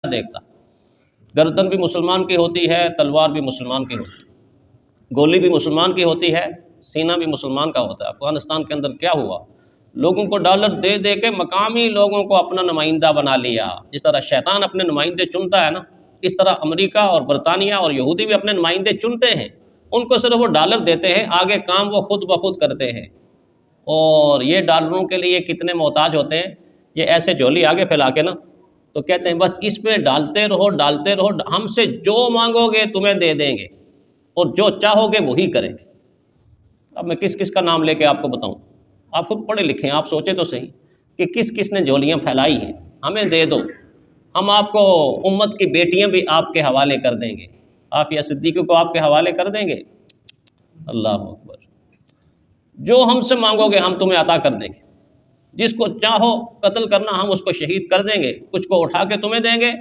دیکھتا۔ گردن بھی مسلمان کی ہوتی ہے، تلوار بھی مسلمان کی ہوتی ہے، گولی بھی مسلمان کی ہوتی ہے، سینہ بھی مسلمان کا ہوتا ہے۔ افغانستان کے اندر کیا ہوا؟ لوگوں کو ڈالر دے دے کے مقامی لوگوں کو اپنا نمائندہ بنا لیا۔ جس طرح شیطان اپنے نمائندے چنتا ہے نا، اس طرح امریکہ اور برطانیہ اور یہودی بھی اپنے نمائندے چنتے ہیں، ان کو صرف وہ ڈالر دیتے ہیں، آگے کام وہ خود بخود کرتے ہیں۔ اور یہ ڈالروں کے لیے کتنے محتاج ہوتے ہیں، یہ ایسے جھولی آگے پھیلا کے نا تو کہتے ہیں بس اس پہ ڈالتے رہو، ہم سے جو مانگو گے تمہیں دے دیں گے اور جو چاہو گے وہی کریں گے۔ اب میں کس کس کا نام لے کے آپ کو بتاؤں؟ آپ خود پڑھے لکھے ہیں، آپ سوچیں تو صحیح کہ کس کس نے جھولیاں پھیلائی ہیں۔ ہمیں دے دو، ہم آپ کو امت کی بیٹیاں بھی آپ کے حوالے کر دیں گے، عافیہ صدیقی کو آپ کے حوالے کر دیں گے۔ اللہ اکبر، جو ہم سے مانگو گے ہم تمہیں عطا کر دیں گے، جس کو چاہو قتل کرنا ہم اس کو شہید کر دیں گے، کچھ کو اٹھا کے تمہیں دیں گے،